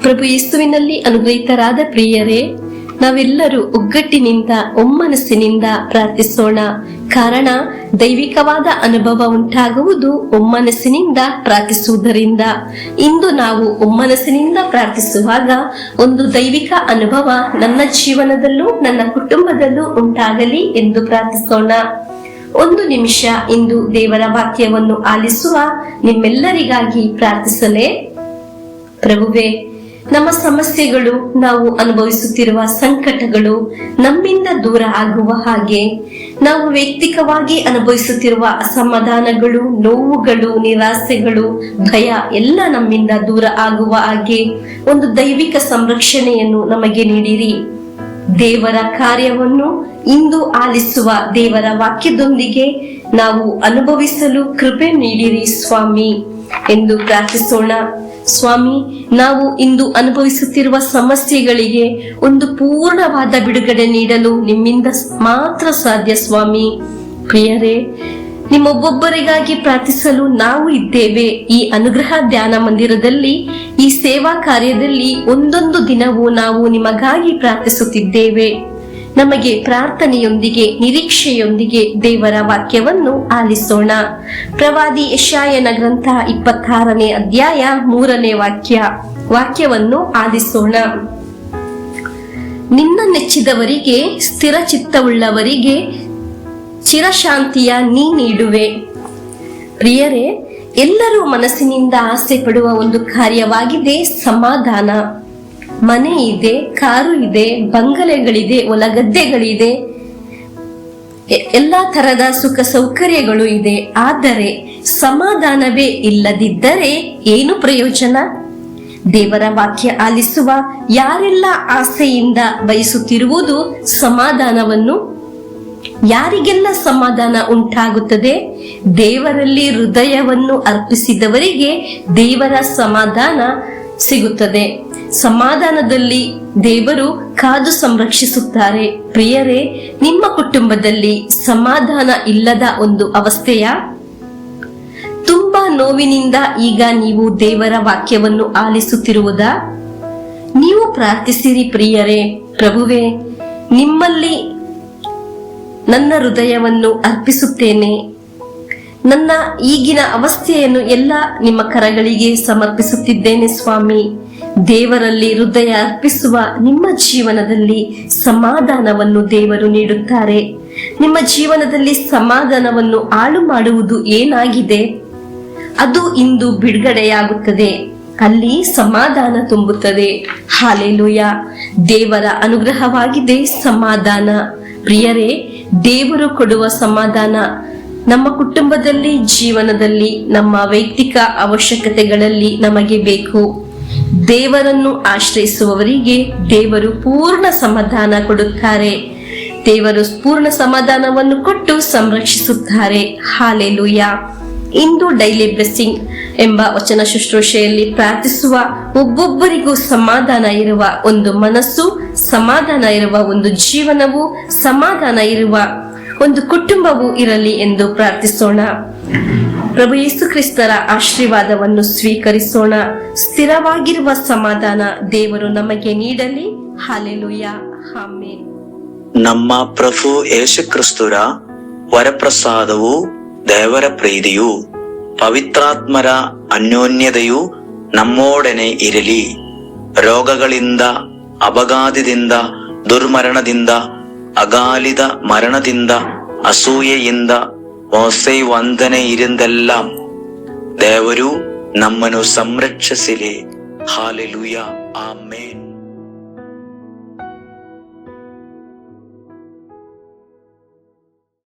ಪ್ರಭು ಯೇಸುವಿನಲ್ಲಿ ಅನುಗ್ರಹಿತರಾದ ಪ್ರಿಯರೇ, ನಾವೆಲ್ಲರೂ ಒಗ್ಗಟ್ಟಿನಿಂದ ಒಮ್ಮನಸ್ಸಿನಿಂದ ಪ್ರಾರ್ಥಿಸೋಣ. ಕಾರಣ, ದೈವಿಕವಾದ ಅನುಭವ ಉಂಟಾಗುವುದು ಒಮ್ಮನಸ್ಸಿನಿಂದ ಪ್ರಾರ್ಥಿಸುವುದರಿಂದ. ಇಂದು ನಾವು ಒಮ್ಮನಸ್ಸಿನಿಂದ ಪ್ರಾರ್ಥಿಸುವಾಗ ಒಂದು ದೈವಿಕ ಅನುಭವ ನನ್ನ ಜೀವನದಲ್ಲೂ ನನ್ನ ಕುಟುಂಬದಲ್ಲೂ ಉಂಟಾಗಲಿ ಎಂದು ಪ್ರಾರ್ಥಿಸೋಣ. ಒಂದು ನಿಮಿಷ ಇಂದು ದೇವರ ವಾಕ್ಯವನ್ನು ಆಲಿಸುವ ನಿಮ್ಮೆಲ್ಲರಿಗಾಗಿ ಪ್ರಾರ್ಥಿಸಲೇ. ಪ್ರಭುವೇ, ನಮ್ಮ ಸಮಸ್ಯೆಗಳು, ನಾವು ಅನುಭವಿಸುತ್ತಿರುವ ಸಂಕಟಗಳು ನಮ್ಮಿಂದ ದೂರ ಆಗುವ ಹಾಗೆ, ನಾವು ವೈಯಕ್ತಿಕವಾಗಿ ಅನುಭವಿಸುತ್ತಿರುವ ಅಸಮಾಧಾನಗಳು, ನೋವುಗಳು, ನಿರಾಸೆಗಳು, ಭಯ ಎಲ್ಲ ನಮ್ಮಿಂದ ದೂರ ಆಗುವ ಹಾಗೆ ಒಂದು ದೈವಿಕ ಸಂರಕ್ಷಣೆಯನ್ನು ನಮಗೆ ನೀಡಿರಿ. ದೇವರ ಕಾರ್ಯವನ್ನು ಇಂದು ಆಲಿಸುವ ದೇವರ ವಾಕ್ಯದೊಂದಿಗೆ ನಾವು ಅನುಭವಿಸಲು ಕೃಪೆ ನೀಡಿರಿ ಸ್ವಾಮಿ ಎಂದು ಪ್ರಾರ್ಥಿಸೋಣ. ಸ್ವಾಮಿ, ನಾವು ಇಂದು ಅನುಭವಿಸುತ್ತಿರುವ ಸಮಸ್ಯೆಗಳಿಗೆ ಒಂದು ಪೂರ್ಣವಾದ ಬಿಡುಗಡೆ ನೀಡಲು ನಿಮ್ಮಿಂದ ಮಾತ್ರ ಸಾಧ್ಯ ಸ್ವಾಮಿ. ಪ್ರಿಯರೇ, ನಿಮ್ಮೊಬ್ಬೊಬ್ಬರಿಗಾಗಿ ಪ್ರಾರ್ಥಿಸಲು ನಾವು ಇದ್ದೇವೆ. ಈ ಅನುಗ್ರಹ ಧ್ಯಾನ ಮಂದಿರದಲ್ಲಿ, ಈ ಸೇವಾ ಕಾರ್ಯದಲ್ಲಿ ಒಂದೊಂದು ದಿನವೂ ನಾವು ನಿಮಗಾಗಿ ಪ್ರಾರ್ಥಿಸುತ್ತಿದ್ದೇವೆ. ನಮಗೆ ಪ್ರಾರ್ಥನೆಯೊಂದಿಗೆ, ನಿರೀಕ್ಷೆಯೊಂದಿಗೆ ದೇವರ ವಾಕ್ಯವನ್ನು ಆಲಿಸೋಣ. ಪ್ರವಾದಿ ಯೆಶಾಯನ ಗ್ರಂಥ 26ನೇ ಅಧ್ಯಾಯ 3ನೇ ವಾಕ್ಯವನ್ನು ಆಲಿಸೋಣ. ನಿನ್ನ ನೆಚ್ಚಿದವರಿಗೆ, ಸ್ಥಿರ ಚಿತ್ತವುಳ್ಳವರಿಗೆ ಚಿರಶಾಂತಿಯ ನೀ ನೀಡುವೆ. ಪ್ರಿಯರೇ, ಎಲ್ಲರೂ ಮನಸ್ಸಿನಿಂದ ಆಸೆ ಪಡುವ ಒಂದು ಕಾರ್ಯವಾಗಿದೆ ಸಮಾಧಾನ. ಮನೆ ಇದೆ, ಕಾರು ಇದೆ, ಬಂಗಲೆಗಳಿದೆ, ಹೊಲಗದ್ದೆಗಳಿದೆ, ಎಲ್ಲಾ ತರದ ಸುಖ ಸೌಕರ್ಯಗಳು ಇದೆ. ಆದರೆ ಸಮಾಧಾನವೇ ಇಲ್ಲದಿದ್ದರೆ ಏನು ಪ್ರಯೋಜನ? ದೇವರ ವಾಕ್ಯ ಆಲಿಸುವ ಯಾರೆಲ್ಲ ಆಸೆಯಿಂದ ಬಯಸುತ್ತಿರುವುದು ಸಮಾಧಾನವನ್ನು, ಯಾರಿಗೆಲ್ಲ ಸಮಾಧಾನ ಉಂಟಾಗುತ್ತದೆ? ದೇವರಲ್ಲಿ ಹೃದಯವನ್ನು ಅರ್ಪಿಸಿದವರಿಗೆ ದೇವರ ಸಮಾಧಾನ ಸಿಗುತ್ತದೆ. ಸಮಾಧಾನದಲ್ಲಿ ದೇವರು ಕಾದು ಸಂರಕ್ಷಿಸುತ್ತಾರೆ. ಪ್ರಿಯರೇ, ನಿಮ್ಮ ಕುಟುಂಬದಲ್ಲಿ ಸಮಾಧಾನ ಇಲ್ಲದ ಒಂದು ಅವಸ್ಥೆಯ? ತುಂಬಾ ನೋವಿನಿಂದ ಈಗ ನೀವು ದೇವರ ವಾಕ್ಯವನ್ನು ಆಲಿಸುತ್ತಿರುವುದಾ? ನೀವು ಪ್ರಾರ್ಥಿಸಿರಿ ಪ್ರಿಯರೇ. ಪ್ರಭುವೇ, ನಿಮ್ಮಲ್ಲಿ ನನ್ನ ಹೃದಯವನ್ನು ಅರ್ಪಿಸುತ್ತೇನೆ. ನನ್ನ ಈಗಿನ ಅವಸ್ಥೆಯನ್ನು ಎಲ್ಲ ನಿಮ್ಮ ಕರಗಳಿಗೆ ಸಮರ್ಪಿಸುತ್ತಿದ್ದೇನೆ ಸ್ವಾಮಿ. ದೇವರಲ್ಲಿ ಹೃದಯ ಅರ್ಪಿಸುವ ನಿಮ್ಮ ಜೀವನದಲ್ಲಿ ಸಮಾಧಾನವನ್ನು ದೇವರು ನೀಡುತ್ತಾರೆ. ನಿಮ್ಮ ಜೀವನದಲ್ಲಿ ಸಮಾಧಾನವನ್ನು ಹಾಳು ಮಾಡುವುದು ಏನಾಗಿದೆ? ಅದು ಇಂದು ಬಿಡುಗಡೆಯಾಗುತ್ತದೆ. ಅಲ್ಲಿ ಸಮಾಧಾನ ತುಂಬುತ್ತದೆ. ಹಾಲೆಲೂಯಾ. ದೇವರ ಅನುಗ್ರಹವಾಗಿದೆ ಸಮಾಧಾನ. ಪ್ರಿಯರೇ, ದೇವರು ಕೊಡುವ ಸಮಾಧಾನ ನಮ್ಮ ಕುಟುಂಬದಲ್ಲಿ, ಜೀವನದಲ್ಲಿ, ನಮ್ಮ ವೈಯಕ್ತಿಕ ಅವಶ್ಯಕತೆಗಳಲ್ಲಿ ನಮಗೆ ಬೇಕು. ದೇವರನ್ನು ಆಶ್ರಯಿಸುವವರಿಗೆ ದೇವರು ಪೂರ್ಣ ಸಮಾಧಾನ ಕೊಡುತ್ತಾರೆ. ದೇವರು ಪೂರ್ಣ ಸಮಾಧಾನವನ್ನು ಕೊಟ್ಟು ಸಂರಕ್ಷಿಸುತ್ತಾರೆ. ಹಾಲೆಲೂಯಾ. ಇಂದು ಡೈಲಿ ಬ್ಲೆಸ್ಸಿಂಗ್ ಎಂಬ ವಚನ ಶುಶ್ರೂಷೆಯಲ್ಲಿ ಪ್ರಾರ್ಥಿಸುವ ಒಬ್ಬೊಬ್ಬರಿಗೂ ಸಮಾಧಾನ ಇರುವ ಒಂದು ಮನಸ್ಸು, ಸಮಾಧಾನ ಇರುವ ಒಂದು ಜೀವನವು, ಸಮಾಧಾನ ಇರುವ ಒಂದು ಕುಟುಂಬವು ಇರಲಿ ಎಂದು ಪ್ರಾರ್ಥಿಸೋಣ. ಪ್ರಭು ಯೇಸು ಕ್ರಿಸ್ತರ ಆಶೀರ್ವಾದವನ್ನು ಸ್ವೀಕರಿಸೋಣ. ಸ್ಥಿರವಾಗಿರುವ ಸಮಾಧಾನ ದೇವರು ನಮಗೆ ನೀಡಲಿ. ಹಾಲೆಲೂಯಾ. ಆಮೆನ್. ನಮ್ಮ ಪ್ರಭು ಯೇಸು ಕ್ರಿಸ್ತರ ವರಪ್ರಸಾದವು, ದೇವರ ಪ್ರೀತಿಯು, ಪವಿತ್ರಾತ್ಮರ ಅನ್ಯೋನ್ಯತೆಯು ನಮ್ಮೊಡನೆ ಇರಲಿ. ರೋಗಗಳಿಂದ, ಅಪಘಾತದಿಂದ, ದುರ್ಮರಣದಿಂದ, ಅಗಾಲಿದ ಮರಣದಿಂದ, ಅಸೂಯೆಯಿಂದ, ಮೋಸೆ ವಂದನೆಯಿಂದೆല്ലാം ದೇವರು ನಮ್ಮನ್ನು ಸಂರಕ್ಷಿಸಲಿ. ಹಾಲೆಲೂಯಾ. ಆಮೆನ್.